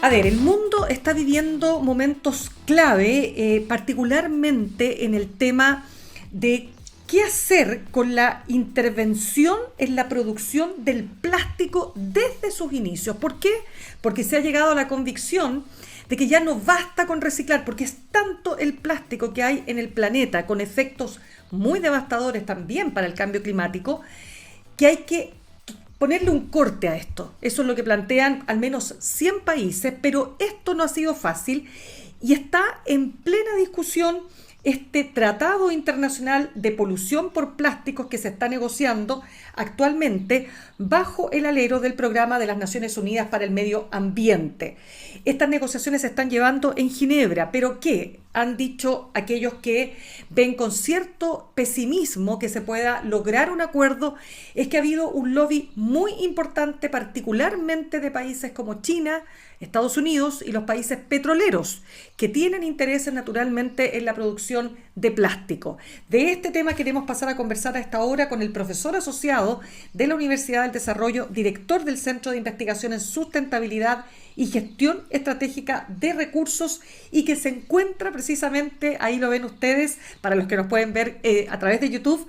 A ver, el mundo está viviendo momentos clave, particularmente en el tema de qué hacer con la intervención en la producción del plástico desde sus inicios. ¿Por qué? Porque se ha llegado a la convicción de que ya no basta con reciclar, porque es tanto el plástico que hay en el planeta, con efectos muy devastadores también para el cambio climático, que hay que ponerle un corte a esto. Eso es lo que plantean al menos 100 países, pero esto no ha sido fácil y está en plena discusión este tratado internacional de polución por plásticos que se está negociando actualmente bajo el alero del Programa de las Naciones Unidas para el Medio Ambiente. Estas negociaciones se están llevando en Ginebra, pero ¿qué? Han dicho aquellos que ven con cierto pesimismo que se pueda lograr un acuerdo, es que ha habido un lobby muy importante, particularmente de países como China, Estados Unidos y los países petroleros, que tienen intereses naturalmente en la producción de plástico. De este tema queremos pasar a conversar a esta hora con el profesor asociado de la Universidad del Desarrollo, director del Centro de Investigación en Sustentabilidad y Gestión Estratégica de Recursos, y que se encuentra precisamente, ahí lo ven ustedes, para los que nos pueden ver a través de YouTube,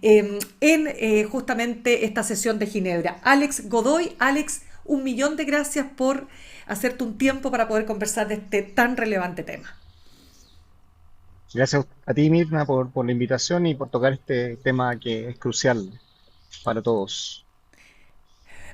en justamente esta sesión de Ginebra. Alex Godoy. Alex, 1.000.000 de gracias por hacerte un tiempo para poder conversar de este tan relevante tema. Gracias a ti, Mirna, por la invitación y por tocar este tema que es crucial para todos.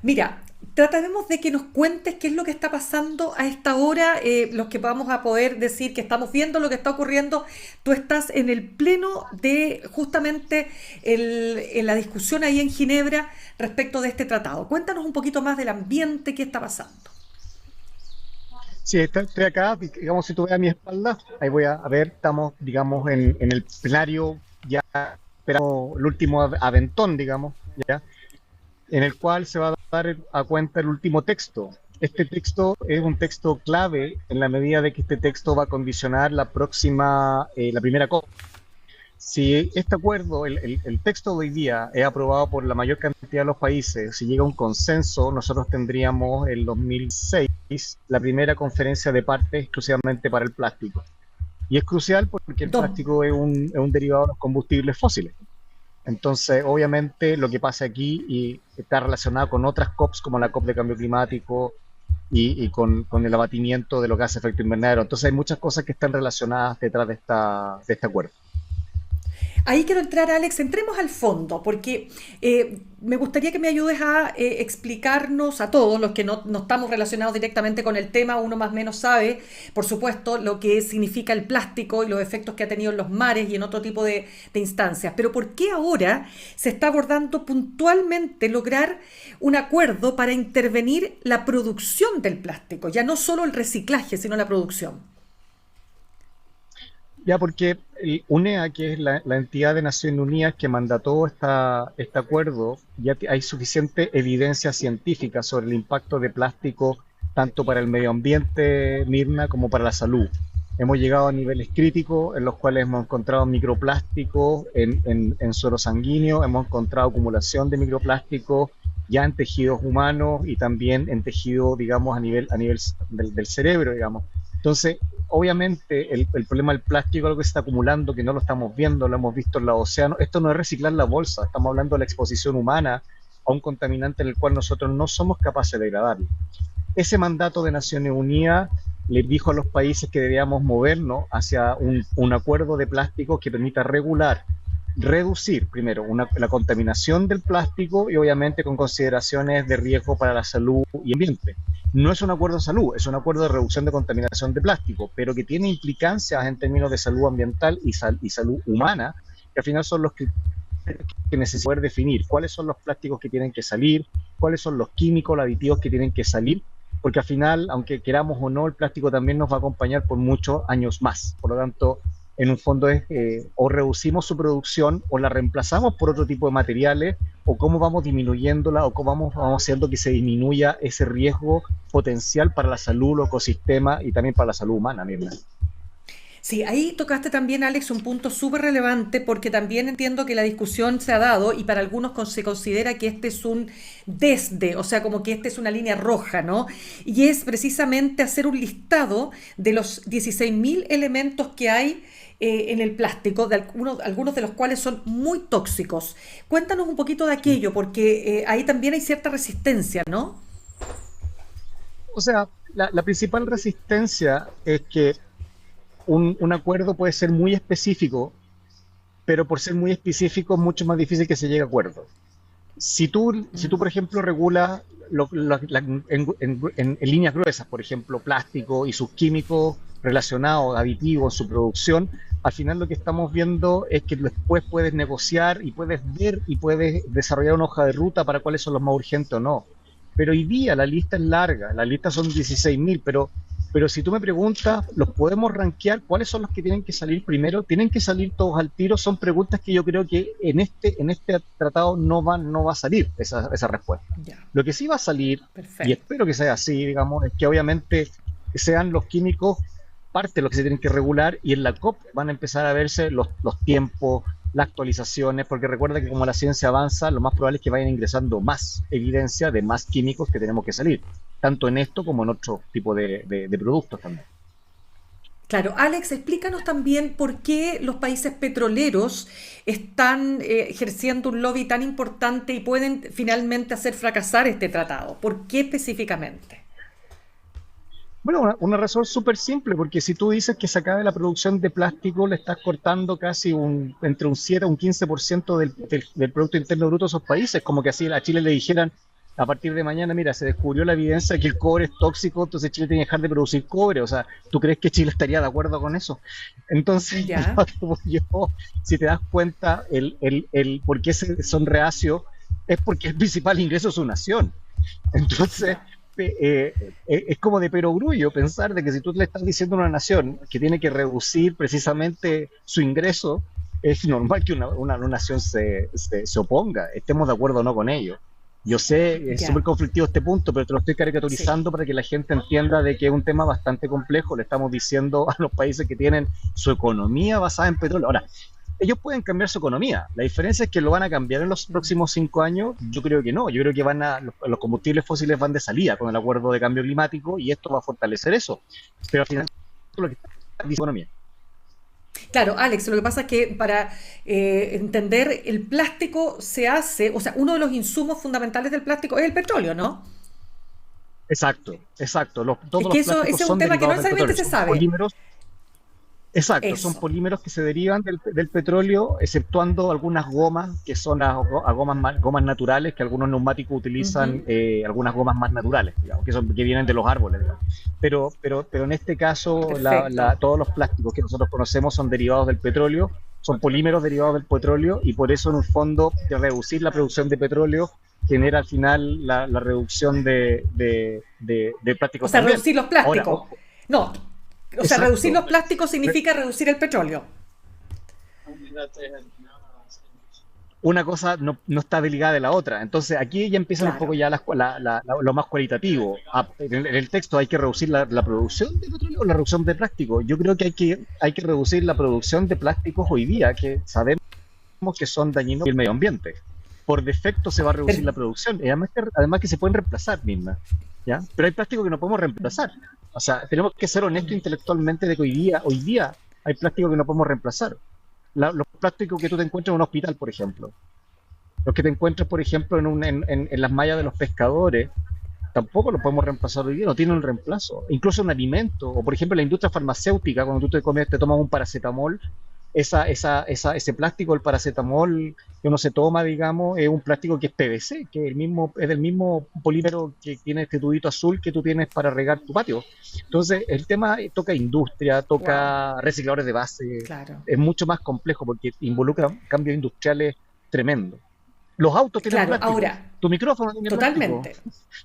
Mira, trataremos de que nos cuentes qué es lo que está pasando a esta hora, los que vamos a poder decir que estamos viendo lo que está ocurriendo. Tú estás en el pleno de justamente en la discusión ahí en Ginebra respecto de este tratado. Cuéntanos un poquito más del ambiente que está pasando. Sí, estoy acá, digamos, si tú ves a mi espalda, ahí voy a ver, estamos, digamos, en el plenario, ya esperamos el último aventón, digamos, ya, en el cual se va a dar a cuenta el último texto. Este texto es un texto clave en la medida de que este texto va a condicionar la próxima, la primera COP. Si este acuerdo, el texto de hoy día es aprobado por la mayor cantidad de los países, si llega a un consenso, nosotros tendríamos en 2006 la primera conferencia de partes exclusivamente para el plástico. Y es crucial porque el Dos. plástico es un derivado de los combustibles fósiles. Entonces, obviamente, lo que pasa aquí y está relacionado con otras COPs, como la COP de cambio climático y con el abatimiento de los gases de efecto invernadero. Entonces, hay muchas cosas que están relacionadas detrás de este acuerdo. Ahí quiero entrar, Alex, entremos al fondo, porque me gustaría que me ayudes a explicarnos a todos los que no estamos relacionados directamente con el tema. Uno más o menos sabe, por supuesto, lo que significa el plástico y los efectos que ha tenido en los mares y en otro tipo de instancias. Pero ¿por qué ahora se está abordando puntualmente lograr un acuerdo para intervenir la producción del plástico? Ya no solo el reciclaje, sino la producción. Ya, porque el UNEA, que es la entidad de Naciones Unidas que mandató este acuerdo, hay suficiente evidencia científica sobre el impacto de plástico tanto para el medio ambiente, Mirna, como para la salud. Hemos llegado a niveles críticos en los cuales hemos encontrado microplásticos en suero sanguíneo, hemos encontrado acumulación de microplásticos ya en tejidos humanos y también en tejido, digamos, a nivel del cerebro, digamos. Entonces, obviamente, el problema del plástico es algo que se está acumulando, que no lo estamos viendo, lo hemos visto en los océanos. Esto no es reciclar la bolsa, estamos hablando de la exposición humana a un contaminante en el cual nosotros no somos capaces de degradarlo. Ese mandato de Naciones Unidas les dijo a los países que debíamos movernos hacia un acuerdo de plástico que permita regular, reducir primero la contaminación del plástico y obviamente con consideraciones de riesgo para la salud y ambiente. No es un acuerdo de salud, es un acuerdo de reducción de contaminación de plástico, pero que tiene implicancias en términos de salud ambiental y salud humana, que al final son los criterios que necesitamos poder definir cuáles son los plásticos que tienen que salir, cuáles son los químicos, los aditivos que tienen que salir, porque al final, aunque queramos o no, el plástico también nos va a acompañar por muchos años más. Por lo tanto, en un fondo es o reducimos su producción o la reemplazamos por otro tipo de materiales, o cómo vamos disminuyéndola, o cómo vamos haciendo que se disminuya ese riesgo potencial para la salud, los ecosistemas y también para la salud humana, Mirna. Sí, ahí tocaste también, Alex, un punto súper relevante porque también entiendo que la discusión se ha dado y para algunos se considera que este es un desde, o sea, como que esta es una línea roja, ¿no? Y es precisamente hacer un listado de los 16.000 elementos que hay en el plástico, de algunos de los cuales son muy tóxicos. Cuéntanos un poquito de aquello, porque ahí también hay cierta resistencia, ¿no? O sea, la principal resistencia es que un acuerdo puede ser muy específico, pero por ser muy específico es mucho más difícil que se llegue a acuerdo. Si tú, por ejemplo, regulas en líneas gruesas, por ejemplo, plástico y sus químicos relacionados, aditivos, su producción, al final lo que estamos viendo es que después puedes negociar y puedes ver y puedes desarrollar una hoja de ruta para cuáles son los más urgentes o no. Pero hoy día la lista es larga, la lista son 16.000, pero si tú me preguntas, ¿los podemos rankear? ¿Cuáles son los que tienen que salir primero? ¿Tienen que salir todos al tiro? Son preguntas que yo creo que en este tratado no va a salir esa respuesta. Ya, Lo que sí va a salir, y perfecto. espero que sea así, digamos, es que obviamente sean los químicos parte de lo que se tienen que regular y en la COP van a empezar a verse los tiempos, las actualizaciones, porque recuerda que como la ciencia avanza, lo más probable es que vayan ingresando más evidencia de más químicos que tenemos que salir, tanto en esto como en otro tipo de productos también. Claro, Alex, explícanos también por qué los países petroleros están ejerciendo un lobby tan importante y pueden finalmente hacer fracasar este tratado. ¿Por qué específicamente? Bueno, una razón súper simple, porque si tú dices que se acabe la producción de plástico, le estás cortando casi entre un 7 a un 15% del Producto Interno Bruto de esos países, como que así a Chile le dijeran, a partir de mañana, mira, se descubrió la evidencia de que el cobre es tóxico, entonces Chile tiene que dejar de producir cobre. O sea, ¿tú crees que Chile estaría de acuerdo con eso? Entonces, Ya, si te das cuenta, el por qué son reacios es porque el principal ingreso es su nación. Entonces, ya. es como de perogrullo pensar de que si tú le estás diciendo a una nación que tiene que reducir precisamente su ingreso, es normal que una nación se oponga, estemos de acuerdo o no con ello. Yo sé, es súper Ya, conflictivo este punto, pero te lo estoy sí. caricaturizando para que la gente entienda de que es un tema bastante complejo. Le estamos diciendo a los países que tienen su economía basada en petróleo. Ahora, ellos pueden cambiar su economía. La diferencia es que lo van a cambiar en los próximos 5 años. Yo creo que no. Yo creo que los combustibles fósiles van de salida con el acuerdo de cambio climático y esto va a fortalecer eso. Pero al final, lo que está es economía. Claro, Alex, lo que pasa es que para entender el plástico se hace, o sea, uno de los insumos fundamentales del plástico es el petróleo, ¿no? Exacto, exacto. Es Todos que los eso, plásticos ese es un son tema que no derivados del necesariamente petróleo. se Son sabe. polímeros. Exacto, son Eso. polímeros que se derivan del petróleo, exceptuando algunas gomas que son gomas naturales, que algunos neumáticos utilizan Ujú. algunas gomas más naturales, digamos, que vienen de los árboles, digamos. Pero en este caso, Perfecto. todos los plásticos que nosotros conocemos son derivados del petróleo, son polímeros derivados del petróleo, y por eso, en un fondo, de reducir la producción de petróleo genera al final la reducción de O plásticos sea, también. reducir los Ahora, plásticos. ojo, No, o sea, reducir exacto. los plásticos significa reducir el petróleo. Una cosa no está ligada de la otra. Entonces aquí ya empiezan un poco Claro. ya lo más cualitativo. En el texto hay que reducir la producción de petróleo o la reducción de plástico. Yo creo que hay que reducir la producción de plásticos hoy día, que sabemos que son dañinos para el medio ambiente. Por defecto se va a reducir Per- la producción, y además que se pueden reemplazar mismas, ¿ya? Pero hay plásticos que no podemos reemplazar. O sea, tenemos que ser honestos intelectualmente de que hoy día hay plásticos que no podemos reemplazar. Los plásticos que tú te encuentras en un hospital, por ejemplo, los que te encuentras, por ejemplo, en las mallas de los pescadores, tampoco los podemos reemplazar hoy día, no tienen un reemplazo. Incluso un alimento, o por ejemplo la industria farmacéutica, cuando tú te tomas un paracetamol, ese plástico, el paracetamol que uno se toma, digamos, es un plástico que es PVC, que es del mismo polímero que tiene este tubito azul que tú tienes para regar tu patio. Entonces, el tema toca industria, Wow, toca recicladores de base, claro. es mucho más complejo porque involucra cambios industriales tremendos. Los autos tienen Claro, plástico, ahora, tu micrófono tiene plástico, totalmente.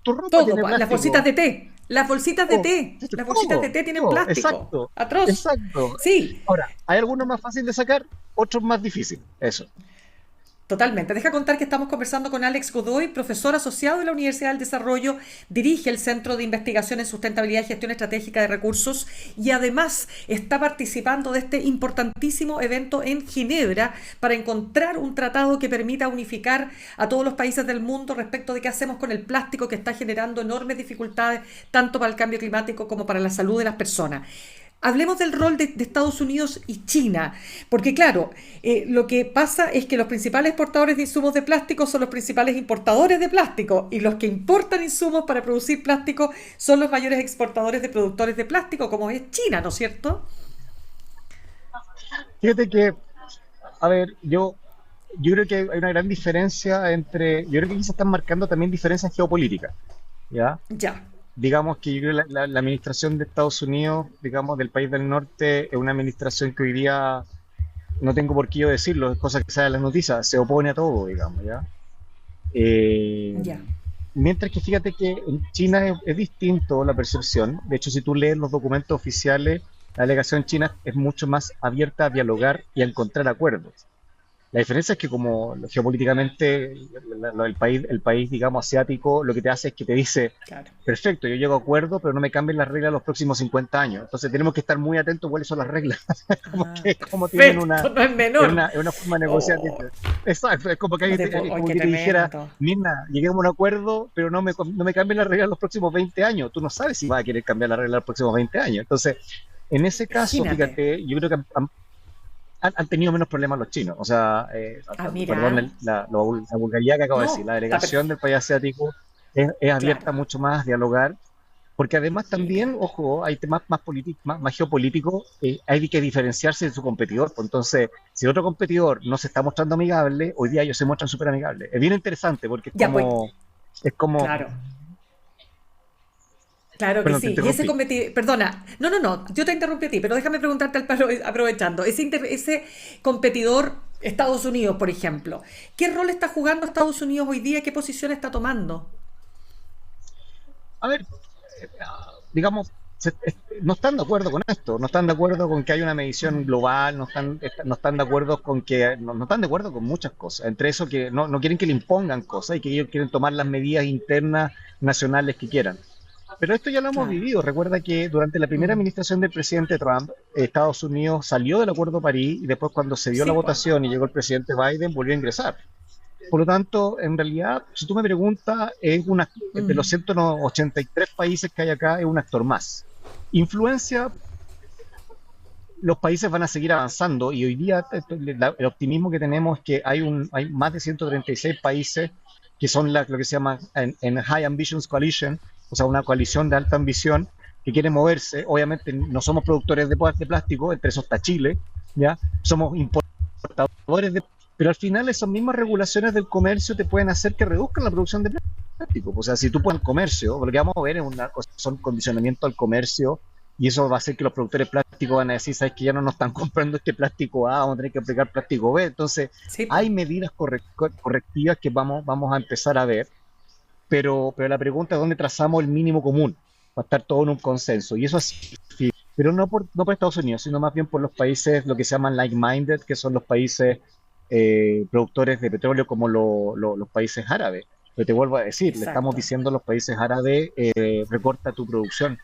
tu ropa Todo, tiene las bolsitas plástico, de té. Las bolsitas de todo, té. Las bolsitas de todo, té tienen todo, plástico. exacto, Atroz. exacto. Sí, Ahora, hay algunos más fáciles de sacar, otros más difíciles, eso. Totalmente. Deja contar que estamos conversando con Alex Godoy, profesor asociado de la Universidad del Desarrollo, dirige el Centro de Investigación en Sustentabilidad y Gestión Estratégica de Recursos y además está participando de este importantísimo evento en Ginebra para encontrar un tratado que permita unificar a todos los países del mundo respecto de qué hacemos con el plástico que está generando enormes dificultades tanto para el cambio climático como para la salud de las personas. Hablemos del rol de Estados Unidos y China, porque claro, lo que pasa es que los principales exportadores de insumos de plástico son los principales importadores de plástico y los que importan insumos para producir plástico son los mayores exportadores de productores de plástico, como es China, ¿no es cierto? Fíjate que, a ver, yo creo que hay una gran diferencia entre, yo creo que aquí se están marcando también diferencias geopolíticas, ¿ya? Ya, Digamos que yo creo que la administración de Estados Unidos, digamos, del país del norte, es una administración que hoy día, no tengo por qué yo decirlo, es cosa que sale en las noticias, se opone a todo, digamos, ¿ya? Eh, ya. Mientras que fíjate que en China es distinto la percepción. De hecho, si tú lees los documentos oficiales, la delegación china es mucho más abierta a dialogar y a encontrar acuerdos. La diferencia es que como geopolíticamente el país, digamos, asiático, lo que te hace es que te dice, Claro. perfecto, yo llego a acuerdo, pero no me cambien las reglas los próximos 50 años. Entonces tenemos que estar muy atentos a cuáles son las reglas. Ah, Como tienen perfecto, no es es menor. una, es una forma de negociar. Oh, Exacto, es como que, no te puedo, es ¡ay, como qué que te dijera, tremendo! Mirna, lleguemos a un acuerdo, pero no me cambien las reglas los próximos 20 años. Tú no sabes si vas a querer cambiar las reglas los próximos 20 años. Entonces, en ese caso, Imagínate. fíjate, yo creo que han tenido menos problemas los chinos. O sea, Ah, perdón mira. la vulgaridad que acabo de decir. No, La está delegación perfecto. del país asiático es Claro. abierta mucho más a dialogar, porque además Mira. también, ojo, hay temas más geopolíticos, hay que diferenciarse de su competidor. Pues entonces, si el otro competidor no se está mostrando amigable, hoy día ellos se muestran súper amigables. Es bien interesante porque Ya, pues, es como, claro. Claro que perdón, te sí. Y ese interrumpí. competidor, perdona, no, yo te interrumpí a ti, pero déjame preguntarte aprovechando, ese competidor Estados Unidos, por ejemplo, ¿qué rol está jugando Estados Unidos hoy día? ¿Qué posición está tomando? A ver, digamos, no están de acuerdo con esto, no están de acuerdo con que haya una medición Mm, global, no están de acuerdo con que, no están de acuerdo con muchas cosas, entre eso que no quieren que le impongan cosas y que ellos quieren tomar las medidas internas nacionales que quieran. Pero esto ya lo hemos claro. vivido. Recuerda que durante la primera Mm. administración del presidente Trump, Estados Unidos salió del Acuerdo de París y después cuando se dio la Sí, pues. votación y llegó el presidente Biden, volvió a ingresar. Por lo tanto, en realidad, si tú me preguntas, de los Mm. 183 países que hay acá, es un actor más. Influencia, los países van a seguir avanzando y hoy día el optimismo que tenemos es que hay más de 136 países que son lo que se llama en High Ambitions Coalition, o sea, una coalición de alta ambición que quiere moverse. Obviamente no somos productores de plástico, entre esos está Chile, ¿ya? Somos importadores de... Pero al final esas mismas regulaciones del comercio te pueden hacer que reduzcan la producción de plástico. O sea, si tú pones comercio, lo que vamos a ver son condicionamientos al comercio y eso va a hacer que los productores de plástico van a decir, sabes que ya no nos están comprando este plástico A, vamos a tener que aplicar plástico B. Entonces, Sí, pues. hay medidas correctivas que vamos a empezar a ver, pero la pregunta es dónde trazamos el mínimo común para estar todo en un consenso. Y eso es, pero no por Estados Unidos, sino más bien por los países, lo que se llaman like-minded, que son los países productores de petróleo como los países árabes. Pero te vuelvo a decir, le estamos Exacto. diciendo a los países árabes, recorta tu producción,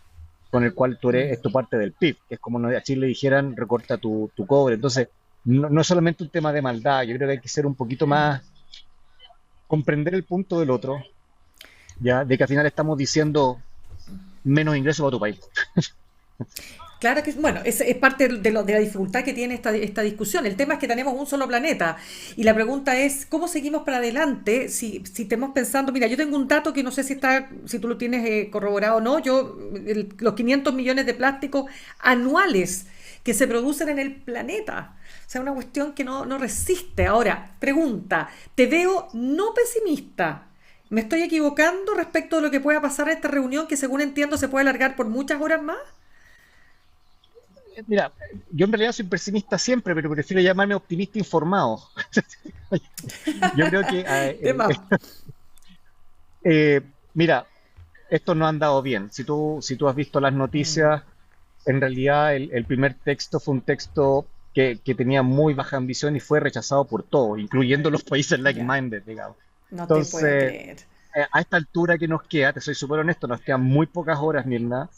con el cual es tu Mm. parte del PIB, que es como a Chile dijeran, recorta tu cobre. Entonces, no es solamente un tema de maldad, yo creo que hay que ser un poquito más, comprender el punto del otro, ya, de que al final estamos diciendo menos ingresos para tu país. Claro que, bueno, es parte de la dificultad que tiene esta discusión. El tema es que tenemos un solo planeta y la pregunta es, ¿cómo seguimos para adelante si estemos pensando, mira, yo tengo un dato que no sé si tú lo tienes corroborado o no, los 500 millones de plásticos anuales que se producen en el planeta. O sea, una cuestión que no resiste. Ahora, pregunta, te veo no pesimista. ¿Me estoy equivocando respecto de lo que pueda pasar en esta reunión que según entiendo se puede alargar por muchas horas más? Mira, yo en realidad soy pesimista siempre, pero prefiero llamarme optimista informado. Yo creo que, Tema. mira, esto no ha andado bien. Si tú has visto las Mm, noticias, en realidad el primer texto fue un texto que tenía muy baja ambición y fue rechazado por todos, incluyendo los países Ya, like-minded, digamos. no te puedo Entonces, creer. a esta altura que nos queda, te soy súper honesto, nos quedan muy pocas horas, Mirna.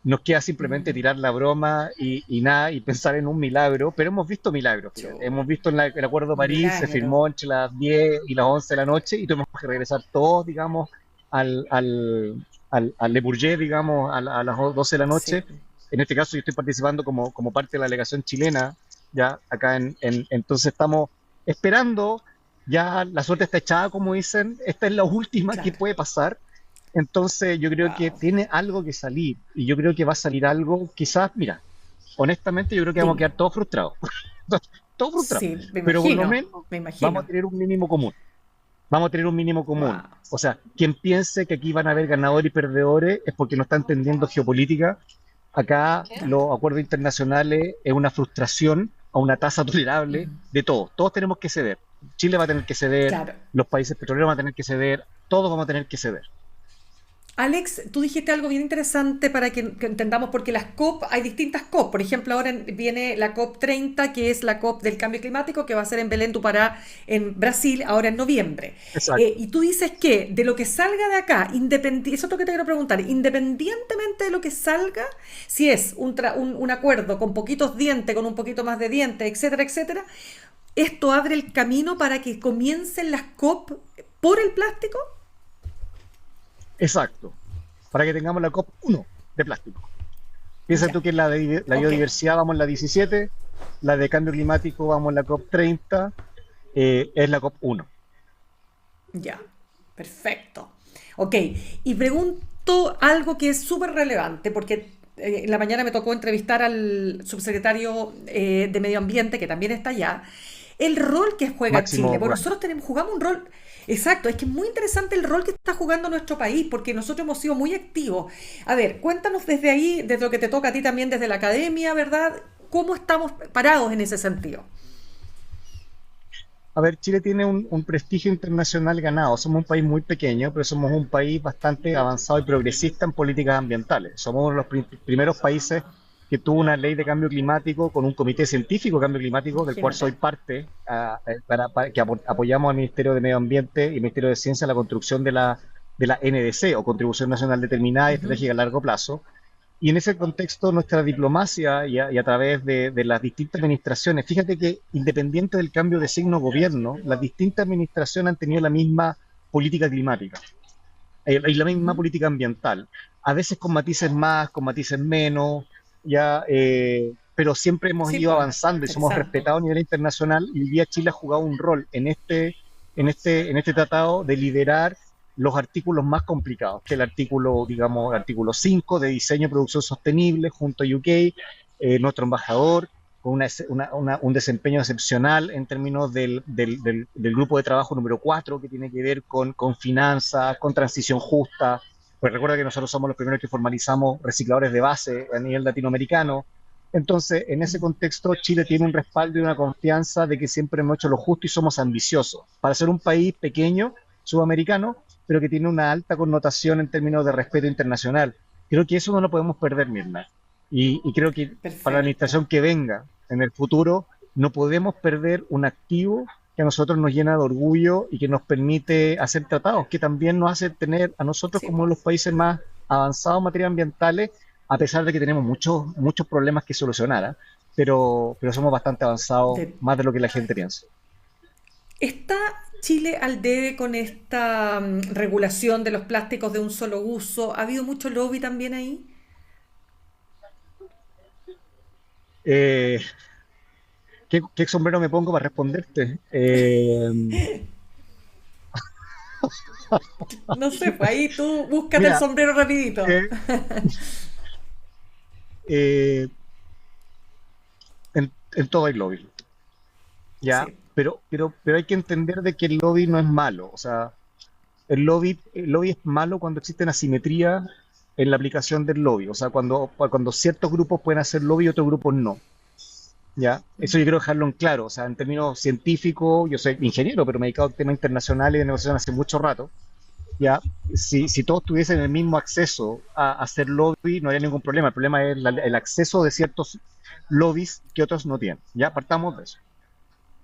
Nos queda simplemente Mm, tirar la broma y nada, y pensar en un milagro, pero hemos visto milagros, fíjate. Hemos chu, visto el Acuerdo de París, se milagro. firmó entre las 10 y las 11 de la noche y tuvimos que regresar todos, digamos, al Le Bourget, digamos, a las 12 de la Sí, noche. En este caso yo estoy participando como parte de la delegación chilena, ya acá entonces estamos esperando, ya la suerte está echada, como dicen, esta es la última que claro. puede pasar, entonces yo creo que Wow. tiene algo que salir y yo creo que va a salir algo, quizás, mira, honestamente yo creo que vamos a Dime. quedar todos frustrados, todos frustrados, Sí, me pero por lo imagino, menos me vamos a imagino. tener un mínimo común, vamos a tener un mínimo común. Wow. O sea, quien piense que aquí van a haber ganadores y perdedores es porque no está entendiendo geopolítica. Acá Claro. los acuerdos internacionales es una frustración a una tasa tolerable Ujú. de todos. Todos tenemos que ceder. Chile va a tener que ceder, Claro. los países petroleros van a tener que ceder, todos vamos a tener que ceder. Alex, tú dijiste algo bien interesante para que entendamos, porque las COP, hay distintas COP. Por ejemplo, ahora viene la COP 30, que es la COP del cambio climático, que va a ser en Belén do Pará, en Brasil, ahora en noviembre. Exacto. Y tú dices que de lo que salga de acá, eso es lo que te quiero preguntar, independientemente de lo que salga, si es un acuerdo con poquitos dientes, con un poquito más de dientes, etcétera, etcétera, esto abre el camino para que comiencen las COP por el plástico. Exacto. Para que tengamos la COP 1 de plástico. Piensa Ya, tú que la ok. biodiversidad vamos en la 17, la de cambio climático vamos en la COP 30, es la COP 1. Ya, perfecto. Ok, y pregunto algo que es súper relevante, porque en la mañana me tocó entrevistar al subsecretario de Medio Ambiente, que también está allá, el rol que juega Máximo Chile. Bueno, Burnham. nosotros jugamos un rol, exacto, es que es muy interesante el rol que está jugando nuestro país, porque nosotros hemos sido muy activos. A ver, cuéntanos desde ahí, desde lo que te toca a ti también, desde la academia, ¿verdad? ¿Cómo estamos parados en ese sentido? A ver, Chile tiene un prestigio internacional ganado. Somos un país muy pequeño, pero somos un país bastante avanzado y progresista en políticas ambientales. Somos uno de los primeros países que tuvo una ley de cambio climático con un comité científico de cambio climático, del cual soy Imagínate. parte, que apoyamos al Ministerio de Medio Ambiente y al Ministerio de Ciencia en la construcción de la NDC, o Contribución Nacional Determinada y Ujú. Estratégica a Largo Plazo. Y en ese contexto, nuestra diplomacia y a través de las distintas administraciones, fíjate que independiente del cambio de signo gobierno, las distintas administraciones han tenido la misma política climática y la misma Ujú. política ambiental, a veces con matices más, con matices menos, pero siempre hemos Sí, ido pues, avanzando y somos interesante. respetados a nivel internacional y hoy día Chile ha jugado un rol en este tratado de liderar los artículos más complicados, que el artículo, digamos, el artículo 5 de diseño y producción sostenible junto a UK, nuestro embajador, con un desempeño excepcional en términos del grupo de trabajo número 4 que tiene que ver con finanzas, con transición justa. Pues recuerda que nosotros somos los primeros que formalizamos recicladores de base a nivel latinoamericano. Entonces, en ese contexto, Chile tiene un respaldo y una confianza de que siempre hemos hecho lo justo y somos ambiciosos. Para ser un país pequeño, sudamericano, pero que tiene una alta connotación en términos de respeto internacional. Creo que eso no lo podemos perder, Mirna. Y creo que para la Perfecto. administración que venga en el futuro, no podemos perder un activo que a nosotros nos llena de orgullo y que nos permite hacer tratados, que también nos hace tener a nosotros Sí, como uno pues. de los países más avanzados en materia ambientales, a pesar de que tenemos muchos problemas que solucionar, ¿eh? Pero somos bastante avanzados, De- más de lo que la gente piensa. ¿Está Chile al debe con esta regulación de los plásticos de un solo uso? ¿Ha habido mucho lobby también ahí? Eh, ¿qué sombrero me pongo para responderte? No sé, pues ahí tú búscate el Mira, sombrero rapidito. eh, eh, en todo hay lobby, ¿ya? Sí. Pero hay que entender de que el lobby no es malo. O sea, el lobby es malo cuando existen asimetría en la aplicación del lobby. O sea, cuando ciertos grupos pueden hacer lobby y otros grupos no. ¿Ya? Eso yo quiero dejarlo en claro. O sea, en términos científicos, yo soy ingeniero, pero me he dedicado a temas internacionales y de negociación hace mucho rato. ya, si todos tuviesen el mismo acceso a hacer lobby, no habría ningún problema. El problema es el acceso de ciertos lobbies que otros no tienen. Ya, partamos de eso.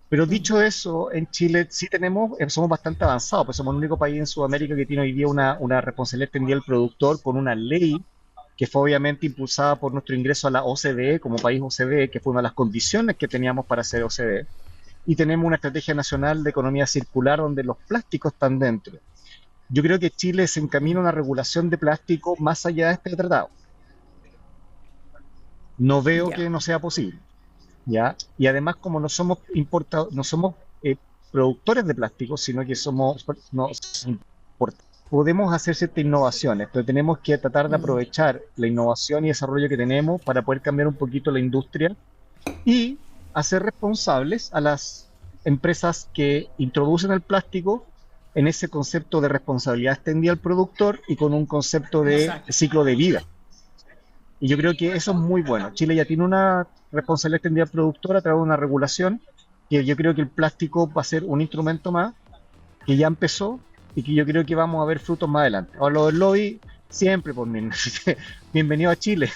Pero dicho eso, en Chile sí tenemos, somos bastante avanzados, pues somos el único país en Sudamérica que tiene hoy día una responsabilidad extendida del productor con una ley que fue obviamente impulsada por nuestro ingreso a la OCDE, como país OCDE, que fue una de las condiciones que teníamos para ser OCDE. Y tenemos una estrategia nacional de economía circular donde los plásticos están dentro. Yo creo que Chile se encamina a una regulación de plástico más allá de este tratado. No veo Ya. que no sea posible. ¿Ya? Y además, como no somos no somos productores de plástico, sino que podemos hacer ciertas innovaciones, pero tenemos que tratar de Mm. aprovechar la innovación y desarrollo que tenemos para poder cambiar un poquito la industria y hacer responsables a las empresas que introducen el plástico en ese concepto de responsabilidad extendida al productor y con un concepto de Exacto. ciclo de vida. Y yo creo que eso es muy bueno. Chile ya tiene una responsabilidad extendida al productor a través de una regulación que yo creo que el plástico va a ser un instrumento más que ya empezó y que yo creo que vamos a ver frutos más adelante. Ahora lo del lobby, siempre por mí. Bienvenido a Chile,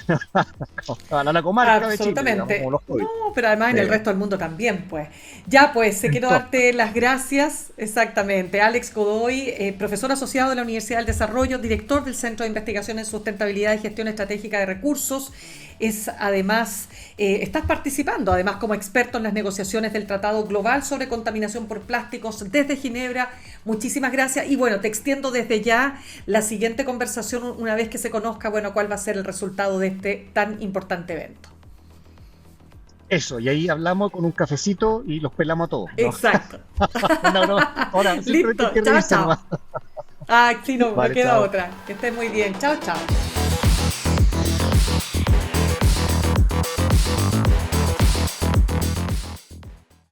a la comarca de Chile, digamos, como Absolutamente. los No, hobbies. pero además en el resto del mundo también, pues. Ya, pues, se quiero Entonces, darte las gracias, exactamente. Alex Godoy, profesor asociado de la Universidad del Desarrollo, director del Centro de Investigación en Sustentabilidad y Gestión Estratégica de Recursos. Es además, estás participando además como experto en las negociaciones del Tratado Global sobre Contaminación por Plásticos desde Ginebra. Muchísimas gracias. Y bueno, te extiendo desde ya la siguiente conversación una vez que se conozca, bueno, cuál va a ser el resultado de este tan importante evento. eso, y ahí hablamos con un cafecito y los pelamos a todos, ¿no? Exacto. Una broma. Ahora, simplemente hay Listo. que Chao, reírse chao. nomás. Ah, sí, no, no Vale, queda chao. otra. Que estés muy bien. Chao, chao.